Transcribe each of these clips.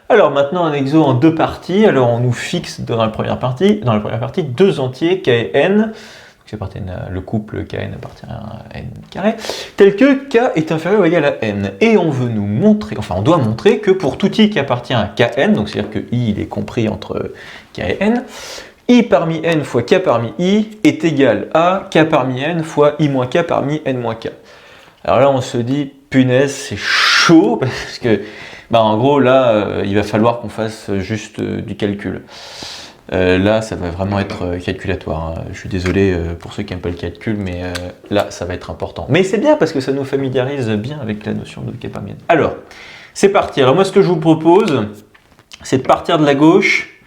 Alors maintenant un exo en deux parties. Alors on nous fixe dans la première partie, deux entiers k et n. Le couple kn appartient à n carré, tel que k est inférieur ou égal à n. Et on veut nous montrer, enfin on doit montrer que pour tout i qui appartient à kn, donc c'est-à-dire que i il est compris entre k et n, i parmi n fois k parmi i est égal à k parmi n fois i moins k parmi n moins k. Alors là on se dit, punaise, c'est chaud, parce que en gros là il va falloir qu'on fasse juste du calcul. Là, ça va vraiment être calculatoire. Hein. Je suis désolé pour ceux qui n'aiment pas le calcul, mais là, ça va être important. Mais c'est bien parce que ça nous familiarise bien avec la notion de k parmi n. Alors, c'est parti. Alors moi, ce que je vous propose, c'est de partir de la gauche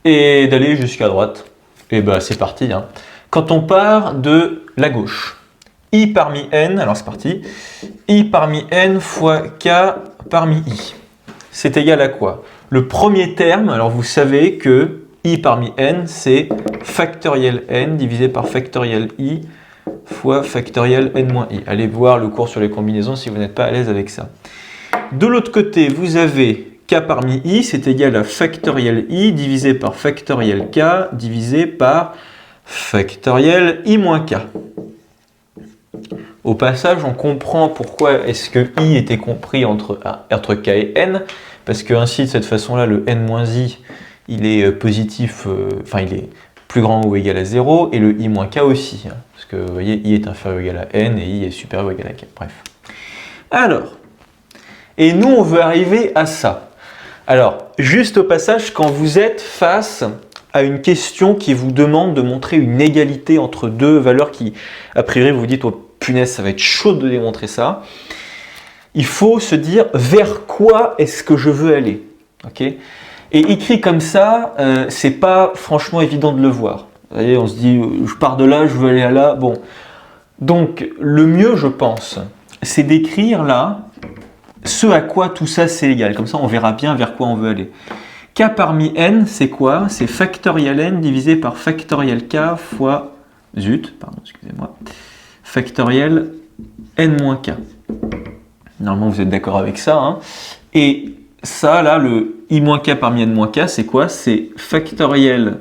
et d'aller jusqu'à droite. Et ben, c'est parti. Hein. Quand on part de la gauche, i parmi n, alors c'est parti, i parmi n fois k parmi i. C'est égal à quoi? Le premier terme, alors vous savez que i parmi n, c'est factoriel n divisé par factoriel i fois factoriel n moins i. Allez voir le cours sur les combinaisons si vous n'êtes pas à l'aise avec ça. De l'autre côté, vous avez k parmi i, c'est égal à factoriel i divisé par factoriel k divisé par factoriel i moins k. Au passage, on comprend pourquoi est-ce que i était compris entre k et n, parce que ainsi, de cette façon-là, le n moins i, il est positif, il est plus grand ou égal à 0, et le i moins k aussi, hein, parce que vous voyez, i est inférieur ou égal à n, et i est supérieur ou égal à k, bref. Alors, et nous, on veut arriver à ça. Alors, juste au passage, quand vous êtes face à une question qui vous demande de montrer une égalité entre deux valeurs qui, a priori, vous vous dites, oh punaise, ça va être chaud de démontrer ça, il faut se dire vers quoi est-ce que je veux aller, ok? Et écrit comme ça, c'est pas franchement évident de le voir. Vous voyez, on se dit, je pars de là, je veux aller à là. Bon, donc le mieux, je pense, c'est d'écrire là ce à quoi tout ça c'est égal. Comme ça, on verra bien vers quoi on veut aller. K parmi n, c'est quoi? C'est factoriel n divisé par factoriel k fois, excusez-moi, factoriel n moins k. Normalement, vous êtes d'accord avec ça. Hein. Et ça, là, le i moins k parmi n moins k, c'est quoi? C'est factoriel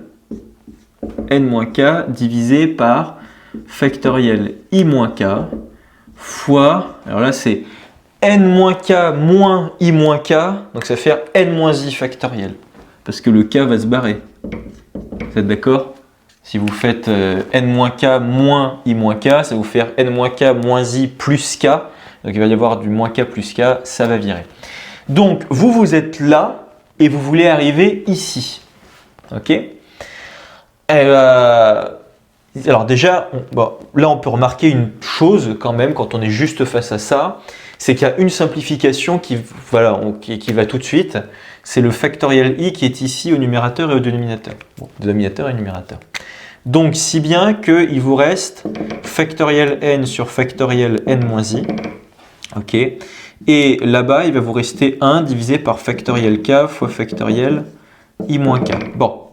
n moins k divisé par factoriel i moins k fois, alors là, c'est n moins k moins i moins k, donc ça va faire n moins i factoriel, parce que le k va se barrer. Vous êtes d'accord? Si vous faites n moins k moins i moins k, ça va vous faire n moins k moins i plus k, donc il va y avoir du moins k plus k, ça va virer. Donc, vous êtes là et vous voulez arriver ici. Ok? Alors déjà, là on peut remarquer une chose quand même quand on est juste face à ça, c'est qu'il y a une simplification qui va tout de suite. C'est le factoriel i qui est ici au numérateur et au dénominateur. Bon, dénominateur et numérateur. Donc, si bien qu'il vous reste factoriel n sur factoriel n moins i. Ok? Et là-bas, il va vous rester 1 divisé par factoriel k fois factoriel i moins k. Bon.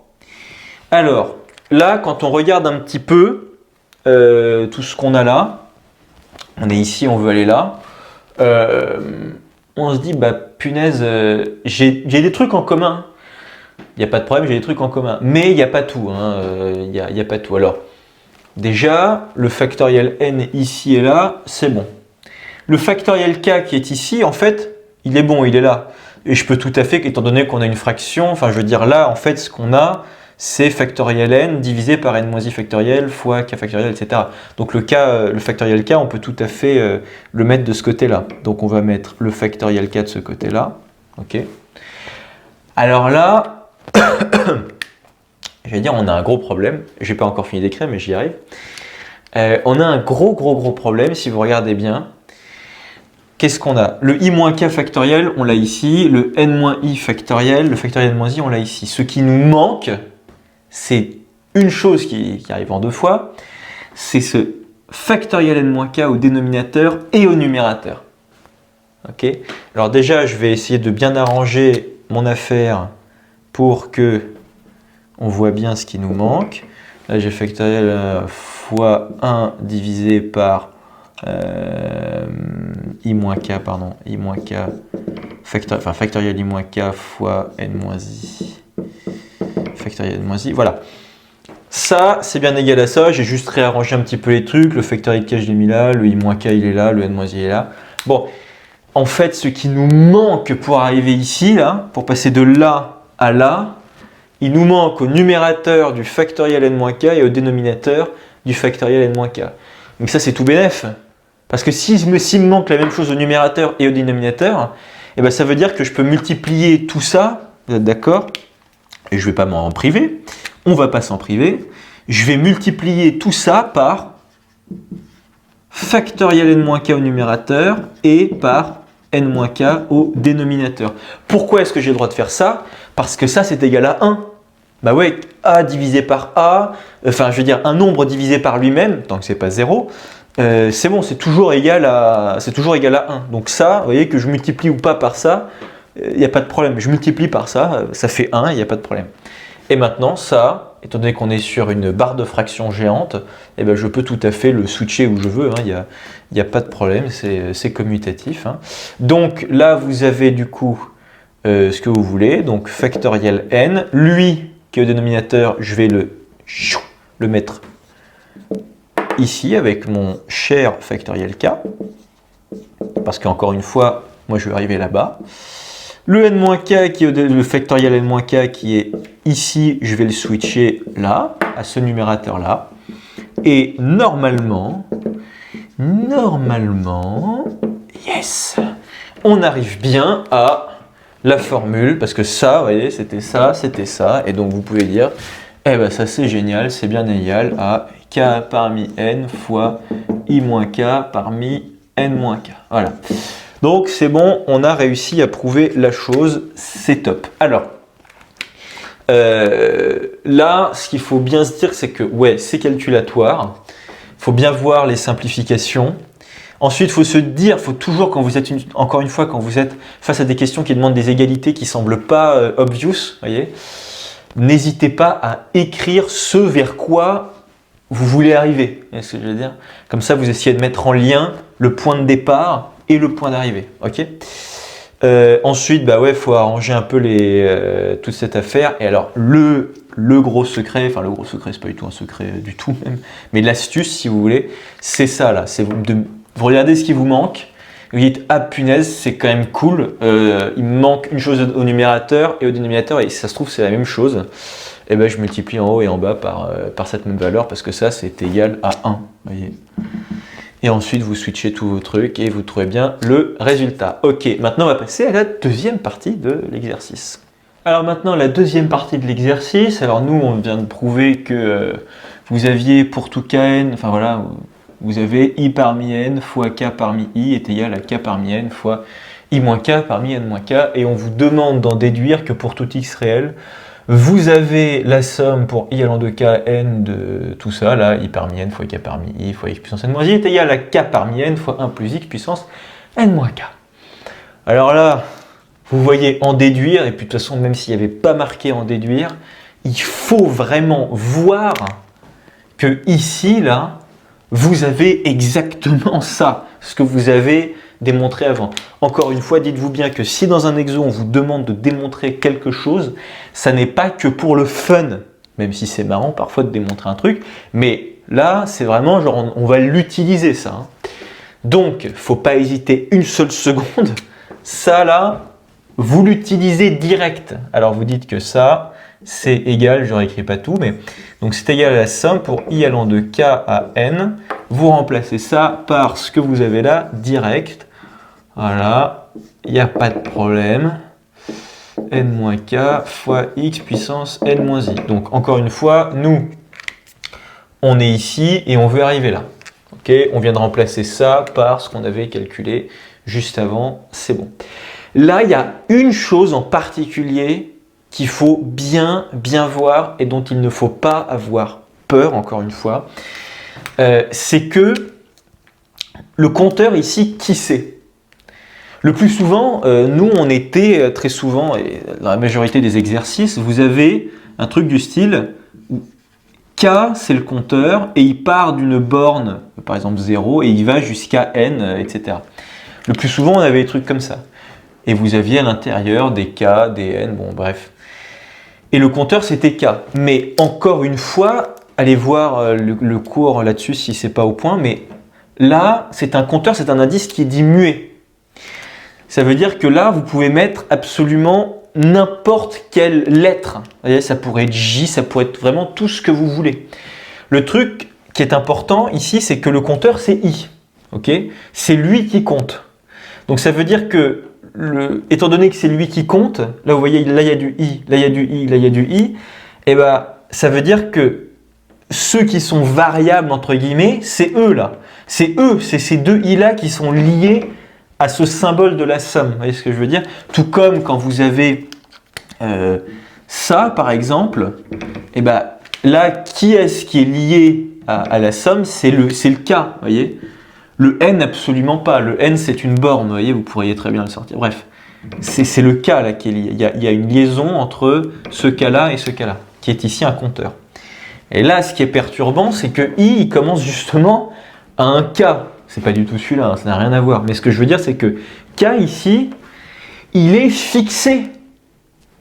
Alors, là, quand on regarde un petit peu tout ce qu'on a là, on est ici, on veut aller là, on se dit, bah punaise, j'ai des trucs en commun. Il n'y a pas de problème, j'ai des trucs en commun. Mais il n'y a pas tout. Il n'y a pas tout. Alors, déjà, le factoriel n ici et là, c'est bon. Le factoriel k qui est ici, en fait, il est bon, il est là. Et je peux tout à fait, étant donné qu'on a une fraction, enfin je veux dire là, en fait, ce qu'on a, c'est factoriel n divisé par n moins i factoriel fois k factoriel, etc. Donc le factoriel k, on peut tout à fait le mettre de ce côté-là. Donc on va mettre le factoriel k de ce côté-là. Ok. Alors là, je vais dire, on a un gros problème. Je n'ai pas encore fini d'écrire, mais j'y arrive. On a un gros problème, si vous regardez bien. Qu'est-ce qu'on a? Le i-k factoriel, on l'a ici. Le n-i factoriel, le factoriel n-i, on l'a ici. Ce qui nous manque, c'est une chose qui arrive en deux fois. C'est ce factoriel n-k au dénominateur et au numérateur. Ok? Alors déjà, je vais essayer de bien arranger mon affaire pour que on voit bien ce qui nous manque. Là, j'ai factoriel fois 1 divisé par I-K, pardon, I-K, factoriel I-K fois N-I, factoriel N-I, voilà. Ça, c'est bien égal à ça, j'ai juste réarrangé un petit peu les trucs, le factoriel K, je l'ai mis là, le I-K, il est là, le N-I, il est là. Bon, en fait, ce qui nous manque pour arriver ici, là, pour passer de là à là, il nous manque au numérateur du factoriel N-K et au dénominateur du factoriel N-K. Donc ça, c'est tout bénef. Parce que s'il me manque la même chose au numérateur et au dénominateur, eh ben, ça veut dire que je peux multiplier tout ça, vous êtes d'accord? Et je ne vais pas m'en priver, on ne va pas s'en priver. Je vais multiplier tout ça par factoriel N-K au numérateur et par N-K au dénominateur. Pourquoi est-ce que j'ai le droit de faire ça? Parce que ça, c'est égal à 1. Bah ouais, A divisé par A, enfin je veux dire un nombre divisé par lui-même, tant que c'est pas 0, c'est bon, c'est toujours égal à 1. Donc ça, vous voyez que je multiplie ou pas par ça, il n'y a pas de problème. Je multiplie par ça, ça fait 1, il n'y a pas de problème. Et maintenant, ça, étant donné qu'on est sur une barre de fraction géante, eh ben, je peux tout à fait le switcher où je veux, hein, il n'y a pas de problème, c'est commutatif. Hein. Donc là, vous avez du coup ce que vous voulez, donc factoriel n, lui qui est au dénominateur, je vais le mettre ici avec mon cher factoriel k, parce qu'encore une fois, moi je vais arriver là-bas. Le n-k qui est le factoriel n-k qui est ici, je vais le switcher là, à ce numérateur-là. Et normalement, yes, on arrive bien à la formule, parce que ça, vous voyez, c'était ça, et donc vous pouvez dire, eh ben ça c'est génial, c'est bien égal à k parmi n fois i-k parmi n-k. Voilà. Donc c'est bon, on a réussi à prouver la chose, c'est top. Alors, là, ce qu'il faut bien se dire, c'est que, ouais, c'est calculatoire, il faut bien voir les simplifications. Ensuite, il faut se dire, il faut toujours, quand vous êtes encore une fois, quand vous êtes face à des questions qui demandent des égalités qui ne semblent pas obvious, voyez, n'hésitez pas à écrire ce vers quoi vous voulez arriver. Vous voyez ce que je veux dire? Comme ça, vous essayez de mettre en lien le point de départ et le point d'arrivée. Ok. Ensuite, bah ouais, faut arranger un peu toute cette affaire. Et alors, le gros secret, enfin le gros secret, c'est pas du tout un secret du tout même, mais l'astuce, si vous voulez, c'est ça là, c'est vous regardez ce qui vous manque, vous dites ah punaise, c'est quand même cool, il me manque une chose au numérateur et au dénominateur, et si ça se trouve c'est la même chose, et ben je multiplie en haut et en bas par cette même valeur parce que ça c'est égal à 1, voyez. Et ensuite vous switchez tous vos trucs et vous trouvez bien le résultat. Ok, maintenant on va passer à la deuxième partie de l'exercice. Alors maintenant la deuxième partie de l'exercice, alors nous on vient de prouver que vous aviez pour tout kn, enfin voilà, vous avez i parmi n fois k parmi i est égal à k parmi n fois i-k parmi n-k, et on vous demande d'en déduire que pour tout x réel, vous avez la somme pour i allant de k n de tout ça, là, i parmi n fois k parmi i fois x puissance n-i est égal à k parmi n fois 1 plus x puissance n-k. Alors là, vous voyez en déduire, et puis de toute façon, même s'il n'y avait pas marqué en déduire, il faut vraiment voir que ici, là, vous avez exactement ça, ce que vous avez démontré avant. Encore une fois, dites-vous bien que si dans un exo, on vous demande de démontrer quelque chose, ça n'est pas que pour le fun, même si c'est marrant parfois de démontrer un truc, mais là, c'est vraiment genre, on va l'utiliser ça. Hein. Donc, il ne faut pas hésiter une seule seconde. Ça, là, vous l'utilisez direct. Alors, vous dites que ça, c'est égal, je ne réécris pas tout, mais donc c'est égal à la somme pour i allant de k à n. Vous remplacez ça par ce que vous avez là, direct. Voilà, il n'y a pas de problème. n-k fois x puissance n-i. Donc encore une fois, nous, on est ici et on veut arriver là. Okay, on vient de remplacer ça par ce qu'on avait calculé juste avant, c'est bon. Là, il y a une chose en particulier qu'il faut bien voir et dont il ne faut pas avoir peur, encore une fois. C'est que le compteur ici, qui c'est? Le plus souvent, nous, on était très souvent, et dans la majorité des exercices, vous avez un truc du style K, c'est le compteur, et il part d'une borne, par exemple 0, et il va jusqu'à n, etc. Le plus souvent, on avait des trucs comme ça. Et vous aviez à l'intérieur des K, des N, bon bref. Et le compteur, c'était K. Mais encore une fois, allez voir le cours là-dessus si c'est pas au point, mais là, c'est un compteur, c'est un indice qui est dit muet. Ça veut dire que là, vous pouvez mettre absolument n'importe quelle lettre. Vous voyez, ça pourrait être J, ça pourrait être vraiment tout ce que vous voulez. Le truc qui est important ici, c'est que le compteur, c'est I. Okay, c'est lui qui compte. Donc ça veut dire que, étant donné que c'est lui qui compte, là vous voyez, là il y a du I, là il y a du I, là il y a du I, et ben ça veut dire que ceux qui sont variables, entre guillemets, c'est eux là. C'est eux, c'est ces deux I là qui sont liés à ce symbole de la somme. Vous voyez ce que je veux dire? Tout comme quand vous avez ça, par exemple, et ben là, qui est-ce qui est lié à la somme? C'est le K, vous voyez? Le N, absolument pas. Le N, c'est une borne, vous voyez, vous pourriez très bien le sortir. Bref, c'est le K là qui est lié. Il y a une liaison entre ce K-là et ce K-là, qui est ici un compteur. Et là, ce qui est perturbant, c'est que I, il commence justement à un K. C'est pas du tout celui-là, hein, ça n'a rien à voir. Mais ce que je veux dire, c'est que K ici, il est fixé.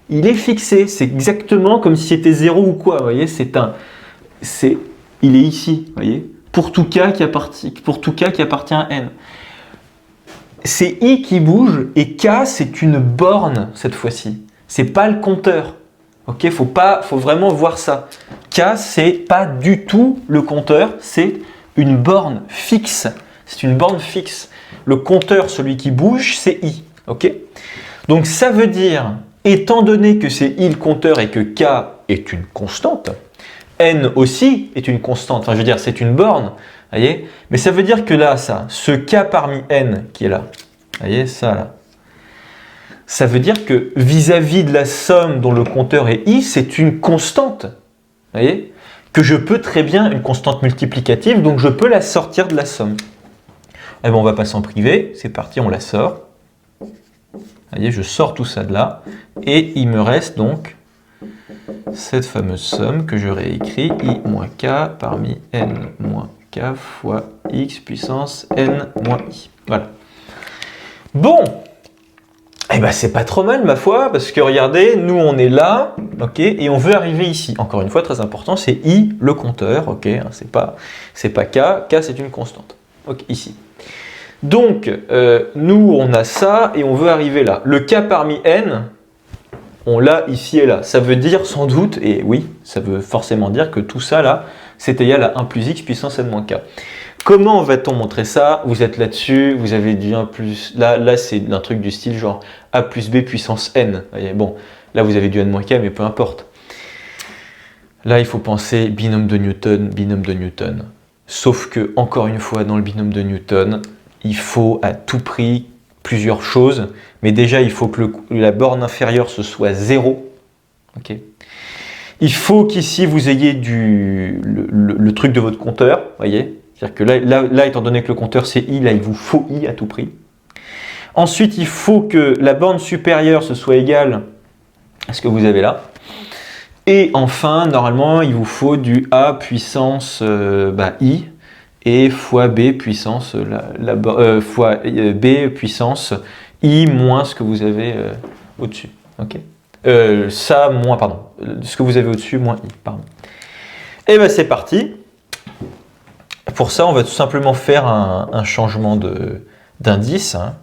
Il est fixé. C'est exactement comme si c'était 0 ou quoi. Vous voyez, il est ici, vous voyez. Pour tout K qui appartient à N. C'est I qui bouge et K, c'est une borne cette fois-ci. C'est pas le compteur. Ok, faut vraiment voir ça. K, c'est pas du tout le compteur, c'est une borne fixe. C'est une borne fixe. Le compteur, celui qui bouge, c'est I. Ok. Donc ça veut dire, étant donné que c'est I le compteur et que K est une constante, N aussi est une constante, enfin je veux dire c'est une borne, voyez, mais ça veut dire que là, ce K parmi N qui est là, voyez, ça là, ça veut dire que vis-à-vis de la somme dont le compteur est I, c'est une constante, voyez, que je peux très bien, une constante multiplicative, donc je peux la sortir de la somme. Eh bien, on va pas s'en priver, c'est parti, on la sort. Voyez, je sors tout ça de là, et il me reste donc cette fameuse somme que je réécris, I moins K parmi N moins K fois X puissance N moins I. Voilà. Bon, eh ben c'est pas trop mal ma foi, parce que regardez, nous on est là, ok, et on veut arriver ici. Encore une fois, très important, c'est I le compteur, ok, hein, c'est pas K, K c'est une constante, ok, ici. Donc, nous on a ça, et on veut arriver là. Le K parmi N, on l'a ici et là. Ça veut dire sans doute, et oui, ça veut forcément dire que tout ça là, c'est égal à 1 plus x puissance n moins k. Comment va-t-on montrer ça? Vous êtes là-dessus, vous avez du 1 plus... Là c'est un truc du style genre a plus b puissance n. Voyez, bon, là vous avez du n moins k, mais peu importe. Là, il faut penser binôme de Newton, binôme de Newton. Sauf que, encore une fois, dans le binôme de Newton, il faut à tout prix plusieurs choses, mais déjà il faut que la borne inférieure ce soit 0. Okay. Il faut qu'ici vous ayez le truc de votre compteur, voyez, c'est-à-dire que là, étant donné que le compteur c'est I, là il vous faut I à tout prix. Ensuite, il faut que la borne supérieure ce soit égale à ce que vous avez là. Et enfin, normalement, il vous faut du A puissance I, et fois B puissance, fois B puissance I moins ce que vous avez au-dessus. Okay. Ça moins, pardon, ce que vous avez au-dessus moins I, pardon. Et bien c'est parti. Pour ça, on va tout simplement faire un changement d'indice. Hein.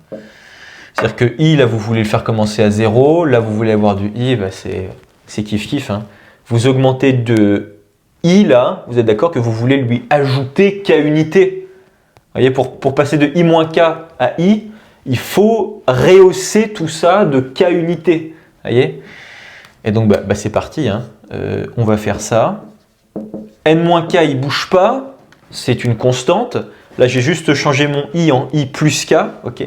C'est-à-dire que I, là, vous voulez le faire commencer à 0. Là, vous voulez avoir du I, ben c'est kiff-kiff. Hein. Vous augmentez de I, là, vous êtes d'accord que vous voulez lui ajouter K unité. Vous voyez, pour passer de I moins K à I, il faut rehausser tout ça de K unité. Vous voyez? Et donc, c'est parti. Hein. On va faire ça. N moins K, il ne bouge pas. C'est une constante. Là, j'ai juste changé mon I en I plus K. Ok.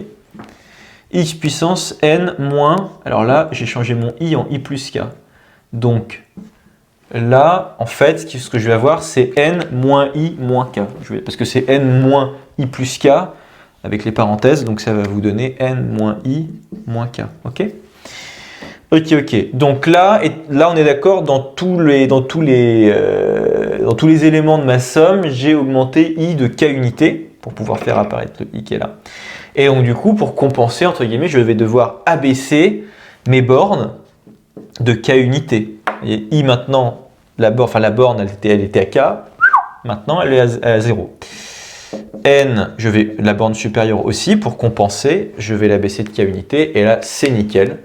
X puissance N moins... Alors là, j'ai changé mon I en I plus K. Donc, là, en fait, ce que je vais avoir, c'est N moins I moins K. Parce que c'est N moins I plus K, avec les parenthèses, donc ça va vous donner N moins I moins K. Ok. Ok. Donc là, on est d'accord dans tous les dans tous les éléments de ma somme, j'ai augmenté i de k unités pour pouvoir faire apparaître le i qui est là. Et donc du coup, pour compenser, entre guillemets, je vais devoir abaisser mes bornes de k unités. Et i maintenant, la borne elle était à k, maintenant elle est à 0. N, la borne supérieure aussi, pour compenser, je vais la baisser de k unités, et là c'est nickel.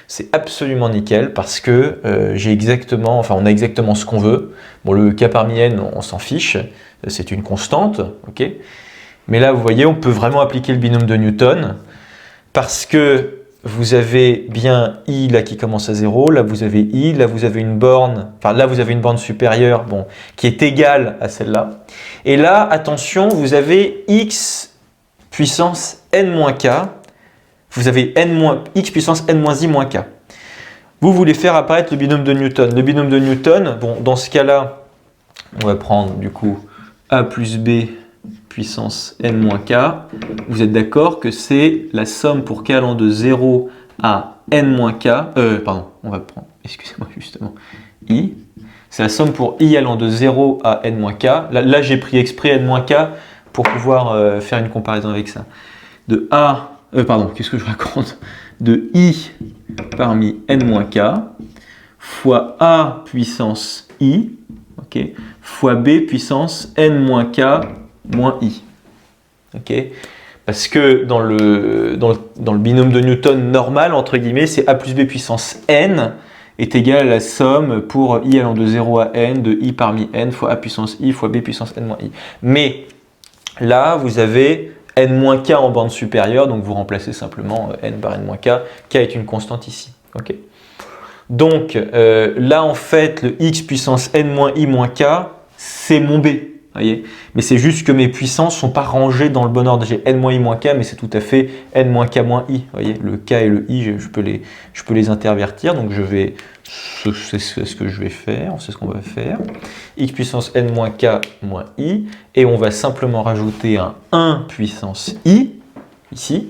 C'est absolument nickel parce que on a exactement ce qu'on veut. Bon, le k parmi n, on s'en fiche, c'est une constante, ok. Mais là, vous voyez, on peut vraiment appliquer le binôme de Newton parce que vous avez bien i là qui commence à 0, là vous avez i, là vous avez une borne, supérieure, bon, qui est égale à celle-là. Et là, attention, vous avez x puissance n-k. Vous avez x puissance n-i moins k. Vous voulez faire apparaître le binôme de Newton. Le binôme de Newton, bon, dans ce cas-là, on va prendre du coup a plus b puissance n-k. Vous êtes d'accord que c'est la somme pour k allant de 0 à n-k. On va prendre, excusez-moi justement, i. C'est la somme pour i allant de 0 à n-k. Là j'ai pris exprès n-k pour pouvoir faire une comparaison avec ça. De a. Qu'est-ce que je raconte? De i parmi n-k fois a puissance i, ok, fois b puissance n-k moins i. Okay, parce que dans le binôme de Newton normal, entre guillemets, c'est a plus b puissance n est égal à la somme pour i allant de 0 à n de i parmi n fois a puissance i fois b puissance n moins i. Mais là, vous avez n-k en borne supérieure, donc vous remplacez simplement n par n-k, k est une constante ici. Okay. Donc là, en fait, le x puissance n-i moins k, c'est mon b. Voyez, mais c'est juste que mes puissances ne sont pas rangées dans le bon ordre. J'ai n-i moins k, mais c'est tout à fait n-k moins i. Voyez, le k et le i, je peux les intervertir. Donc c'est ce que je vais faire, c'est ce qu'on va faire. X puissance n-k moins i, et on va simplement rajouter un 1 puissance i, ici.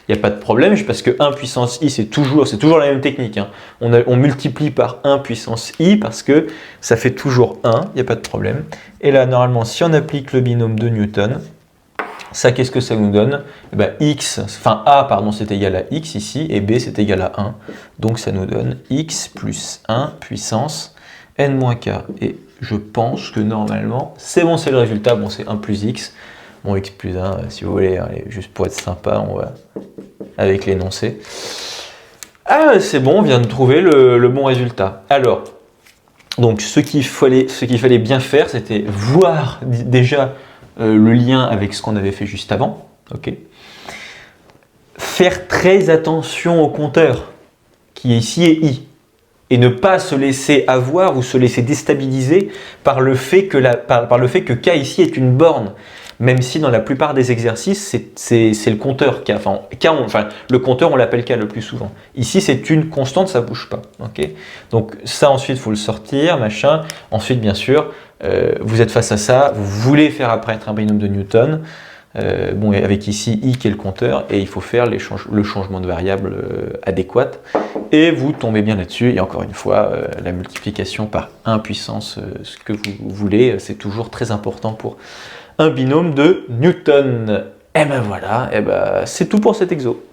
Il n'y a pas de problème, parce que 1 puissance i, c'est toujours la même technique. Hein. On multiplie par 1 puissance i, parce que ça fait toujours 1, il n'y a pas de problème. Et là, normalement, si on applique le binôme de Newton, ça, qu'est-ce que ça nous donne? Eh ben, a, c'est égal à x ici, et b, c'est égal à 1. Donc, ça nous donne x plus 1 puissance n-k. Et je pense que normalement, c'est bon, c'est le résultat. Bon, c'est 1 plus x. Bon, x plus 1, si vous voulez, allez, juste pour être sympa, on va avec l'énoncé. Ah, c'est bon, on vient de trouver le bon résultat. Alors, donc, ce qu'il fallait bien faire, c'était voir déjà le lien avec ce qu'on avait fait juste avant. Okay. Faire très attention au compteur, qui ici est i. Et ne pas se laisser avoir ou se laisser déstabiliser par le fait que k ici est une borne. Même si dans la plupart des exercices, c'est le compteur k. Le compteur, on l'appelle k le plus souvent. Ici, c'est une constante, ça ne bouge pas. Okay, donc ça, ensuite, il faut le sortir, machin. Ensuite, bien sûr, vous êtes face à ça, vous voulez faire apparaître un binôme de Newton. Avec ici i qui est le compteur, et il faut faire le changement de variable adéquat. Et vous tombez bien là-dessus. Et encore une fois, la multiplication par 1 puissance, ce que vous voulez, c'est toujours très important pour un binôme de Newton. Et ben voilà, c'est tout pour cet exo.